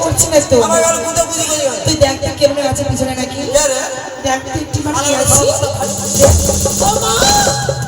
করছি না তো আমার গাল বুঝে বুঝে গেছে তুই দেখ দেখ কেমন আছে পিছনে নাকি রে দেখ তুই একটু মানে আছি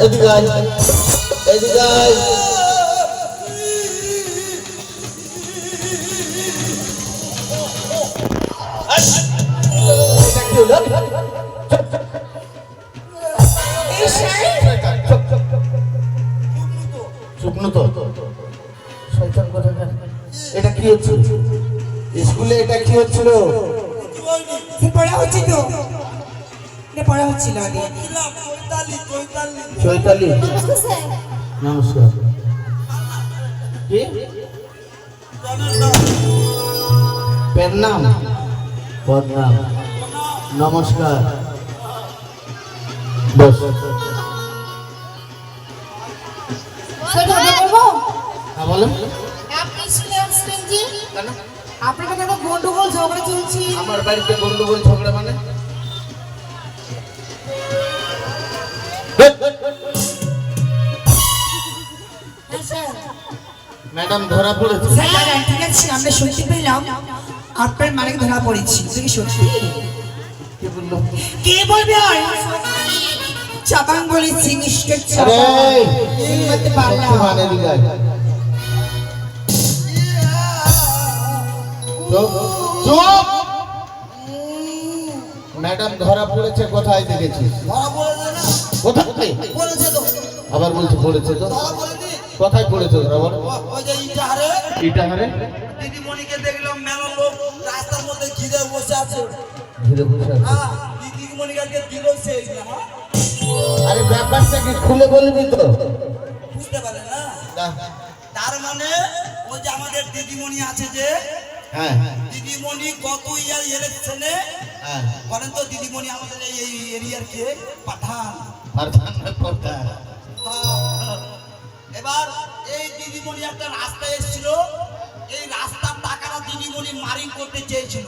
এদিকে আয় এদিকে আয় এটা কি হলো এই শাই শুকনো তো শয়তান কোথাকার এটা কি হচ্ছে স্কুলে এটা কি হচ্ছিল পড়া হচ্ছে তো এটা পড়া হচ্ছিল আগে চৈতালি নমস্কার কি প্রণাম প্রণাম নমস্কার বস সেটা বলবো হ্যাঁ বলেন আপনি স্কুলে আসছেন যে কেন আপনার কাছে একটা গন্ডগোল ঝগড়া চলছে আমার বাড়িতে গন্ডগোল ঝগড়া মানে হ্যাঁ স্যার ম্যাডাম ধরা পড়েছে স্যার দাঁড়ান, ঠিক আছে আমরা শুনতে পেলাম আপনার মালিক ধরা পড়েছি তুই কি সত্যি কি বললো কে বলবে আর চাপাং বলেছি মিস্টার আরে চাপাং বলতে পারলাম মানে দিগাই চুপ চুপ ম্যাডাম ধরা পড়েছে কোথায় দেখেছিস ধরা পড়েছে না কোথায় বলেছে তো আবার বলছে পড়েছে তো ধরা পড়েনি কোথায় পড়েছে ধরা বল ওই যে ইটা হারে এটা হারে দিদিমণিকে দেখলাম মেলা লোক রাস্তার মধ্যে ঘিরে বসে আছে ধীরে বসে আছে। হ্যাঁ দিদিমণিকে আজকে দিল সেই আরে ব্যাপারটা কি খুলে বলবি তো বুঝতে পারে না তার মানে ওই যে আমাদের দিদিমণি আছে যে হ্যাঁ দিদিমণি গত ইয়ার ইলেকশনে হ্যাঁ বলেন তো দিদিমণি আমাদের এই এরিয়ার কে পাঠান প্রধান কথা এবার এই দিদিমণি একটা রাস্তায় এসেছিল এই রাস্তার টাকাটা দিদিমণি মারিং করতে চেয়েছিল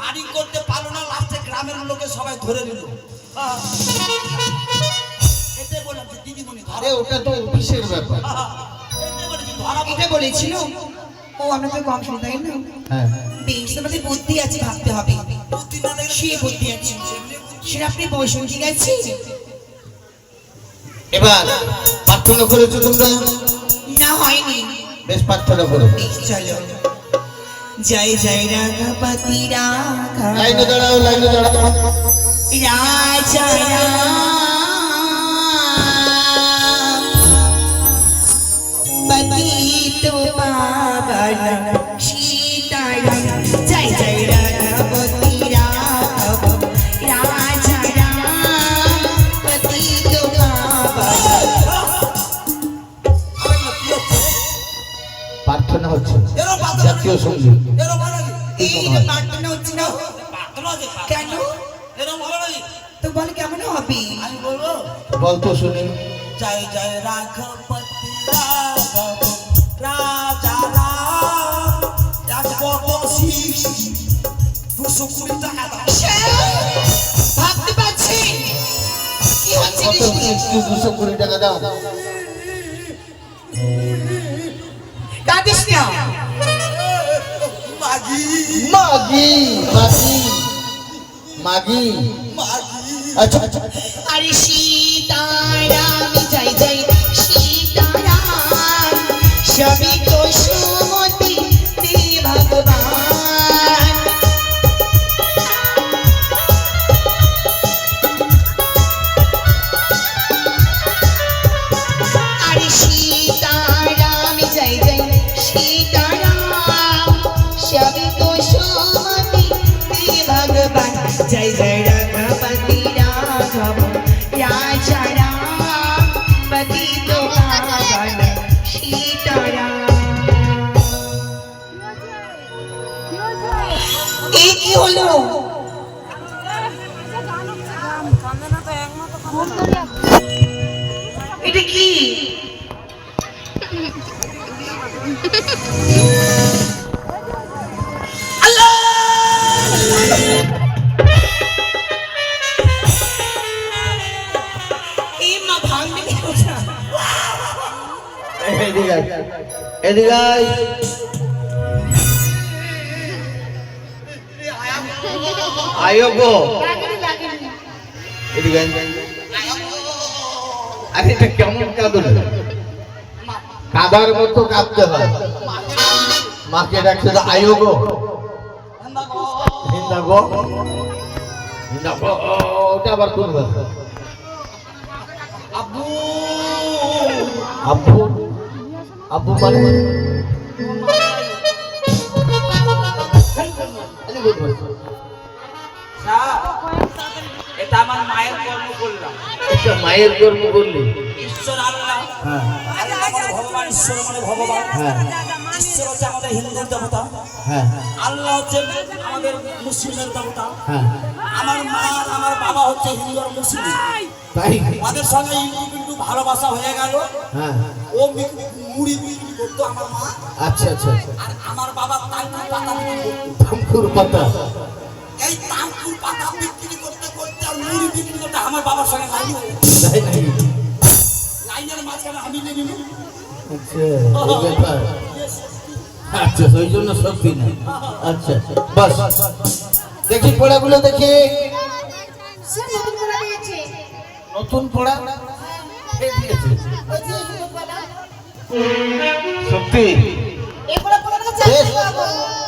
মারিং করতে পারলো না লাস্টে গ্রামের লোকে সবাই ধরে নিল এটাই বললাম যে দিদিমণি আরে ওটা তো অফিসের ব্যাপার এটাই বলেছি ধরা এটা বলেছিল ও আমরা তো কম শুনি তাই না হ্যাঁ বেশ তোমাদের বুদ্ধি আছে ভাবতে হবে বুদ্ধি না দেখলে সে বুদ্ধি আছে সেটা আপনি বসুন ঠিক আছে এবার প্রার্থনা করেছো তোমরা না হয়নি বেশ প্রার্থনা করো বেশ চলো জয় জয় রাঘপতি রাঘব লাইনে দাঁড়াও রাজা পতিত পাবন সীতারাম জয় জয় রাঘপতি রাঘব রাজা পতিত পাবন প্রার্থনা হচ্ছে এরকম পাতা জাতীয় সঙ্গীত এরকম ভালো লাগে এই প্রার্থনা হচ্ছে না পাতলা আছে কেন এরকম ভালো লাগে তো বল কেমন হবে আমি বলবো বল তো শুনি জয় জয় রাঘপতি রাঘব রাজা রাম রাজপত শিষ 220 টাকা দাও ভাবতে পারছি কি হচ্ছে কত কৃষ্ণ 220 টাকা দাও কাঁদিস না মাগি মাগি মাগি মাগি মাগি আচ্ছা আচ্ছা আরে সীতারাম জয় জয় সীতারাম সবই তো সুমতি দে ভগবান আরে সীতারাম জয় জয় সীতারাম সবই তো সুমতি দে ভগবান জয় জয় রাঘপতি রাঘব রাজা রাম পতিত পাবন সীতারাম এই কি হলো এটা কি আল্লাহ এই মা ভাঙবে কি কথা এদিকে আয়, এদিকে আয়। আয়ো গো লাগেনি লাগেনি। এদিকে আয়। আরে এটা কেমন কাঁদুন? কাদার মতো কাঁদতে হয়। মাকে ডাকতে তো আয়ো গো হিন্দা গো হিন্দা গো। ওটা আবার কোন ভাষা? আব্বু আব্বু আব্বু মানে আরে কোন ভাষা? এটা আমার মায়ের কর্ম করলাম। এটা মায়ের কর্ম করলি? ঈশ্বর আল্লাহ, হ্যাঁ আল্লাহ মানে ভগবান, ঈশ্বর মানে ভগবান। হ্যাঁ ঈশ্বর হচ্ছে আমাদের হিন্দুর দেবতা, হ্যাঁ আল্লাহ হচ্ছে আমাদের মুসলিমের দেবতা। হ্যাঁ আমার মা আর আমার বাবা হচ্ছে হিন্দু আর মুসলিম। তাই ওদের সঙ্গে একটু ভালোবাসা হয়ে গেল। হ্যাঁ ও মুড়ি বিক্রি করতো আমার মা, আচ্ছা আচ্ছা আচ্ছা আর আমার বাবা তাঙ্কুর পাতা বিক্রি করতো। থামকুর পাতা এই তাঙ্কুর পাতা বিক্রি করতে করতে আর মুড়ি বিক্রি করতে আমার বাবার সঙ্গে লাইন হয়ে গেল। তাই নাকি? লাইনের মাঝখানে আমি নিয়ে নিলাম। আচ্ছা এই ব্যাপার। আচ্ছা ওই জন্য শক্তি না। আচ্ছা বাস দেখি পড়াগুলো দেখি। স্যার নতুন পড়া দিয়েছে। নতুন পড়া কে দিয়েছে? ওই যে নতুন পড়া। সত্যি এই পড়াটা চাকরি করব।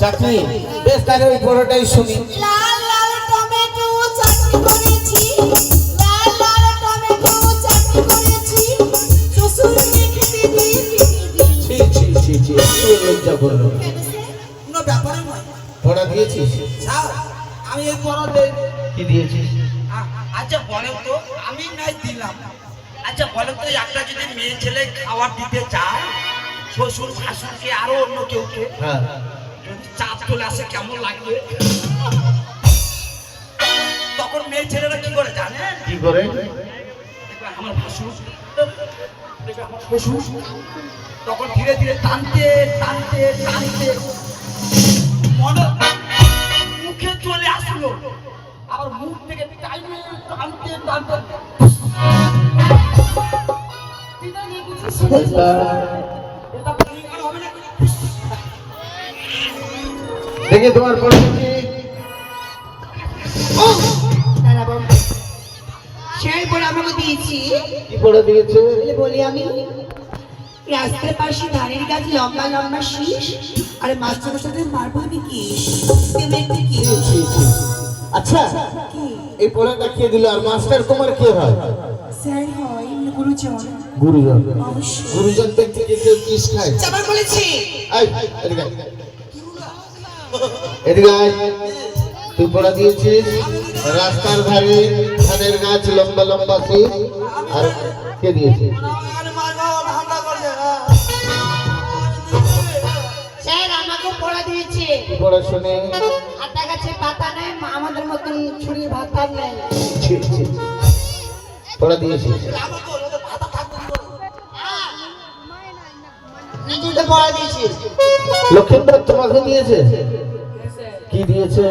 চাকরি? বেশ তাহলে ওই পড়াটাই শুনি। লাল লাল টমেটো চাটনি করেছি, লাল লাল টমেটো চাটনি করেছি, শ্বশুরকে খেতে দিয়ে ছি ছি ছি ছি একটু লজ্জা করলো। কোনো ব্যাপারই নয়। পড়া দিয়েছিস? স্যার আমি এই পড়া দেই। কি দিয়েছিস? আচ্ছা বলেন তো, আমি নাই দিলাম। আচ্ছা বলেন তো, একটা যদি মেয়ে ছেলে খাবার দিতে চায় শ্বশুর শাশুড়কে আরো অন্য কেউকে, হ্যাঁ যদি চাপ চলে আসে কেমন লাগবে? তখন মেয়ে ছেলেরা কি করে জানেন? কি করে? দেখবে আমার ভাসুর, দেখবে আমার শ্বশুর, তখন ধীরে ধীরে টানতে টানতে টানতে মনে মুখে চলে আসলো, আবার মুখ থেকে টাইমে টানতে টানতে এটা পরিষ্কার হবে না। দেখি তোমার পড়া কি? সেই পড়া আমাকে দিয়েছি। কি পড়া দিয়েছে? বলি আমি, রাস্তার পাশে ধানের গাছ লম্বা লম্বা শীষ, আর মাস্টার সাথে মারবো আমি কি তুমি একটু কি ছি, ছি। আচ্ছা এই পড়াটা কে দিল? আর মাস্টার তোমার কে হয়? স্যার হয় গুরুজন। গুরুজন। অবশ্যই। গুরুজন ব্যক্তি কে কেউ কিস খায়? আবার বলেছি আয়, এদিকে আয়। এদিকে আয়। তুই পড়া দিয়েছিস রাস্তার ধারে ধানের গাছ লম্বা লম্বা শীষ, আর কে দিয়েছিস? স্যার আমাকে পড়া দিয়েছে। কি পড়া শুনে? আটা গাছে পাতা নেই, আমাদের মতন ছুরির ভাত নেই। ছি, ছি। পড়া দিয়েছিস? নিজেকে পড়া দিয়েছিস। লক্ষ্মীন্দর তোমাকে দিয়েছে? কি দিয়েছে?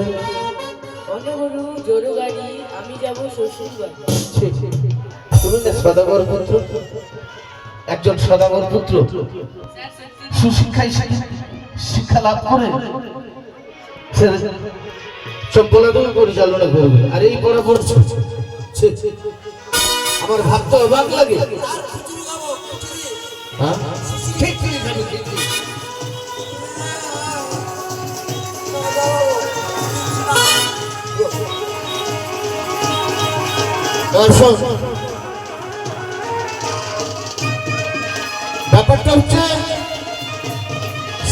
অনুগুরু জোরু গাড়ি, আমি যাব শ্বশুর বাড়ি। ছি, ছি। তুমি না সদাগর পুত্র, একজন সদাগর পুত্র সুশিক্ষায় শিক্ষা লাভ করে সে সম্পূর্ণ পরিচালনা করবে, আর এই পড়া পড়ছো? ছি, ছি। আমার ভাবতে অবাক লাগে। হ্যাঁ? খিচুড়ি খাবে, খিচুড়ি। দর্শক ব্যাপারটা হচ্ছে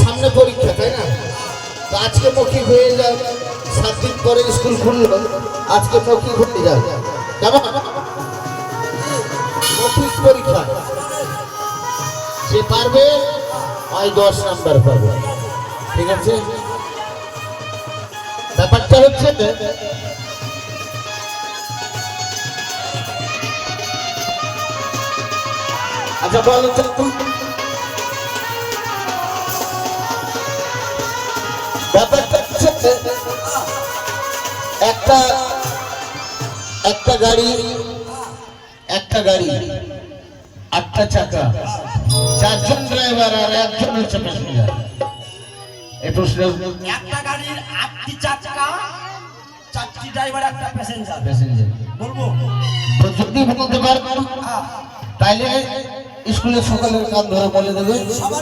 সামনে পরীক্ষা, তাই না? তো আজকে মৌখিক হয়ে যায়, 7 দিন পরে স্কুল খুললো, আজকে মৌখিক হয়ে যায়, কেমন? মৌখিক পরীক্ষা যে পারবে হয় 10 নাম্বার পাবে, ঠিক আছে? ব্যাপারটা হচ্ছে আচ্ছা বলো তো, ব্যাপারটা হচ্ছে একটা গাড়ি 8টা চাকা, 4জন ড্রাইভার আর 1জন হচ্ছে প্যাসেঞ্জার। এই প্রশ্ন একটা গাড়ির 8টি চাকা, 4টি ড্রাইভার একটা প্যাসেঞ্জার প্যাসেঞ্জার বলবো তো যদি বলতে পারবেন তাইলে স্কুলে সকালের কাজ ধরে বলে দেবে। সবার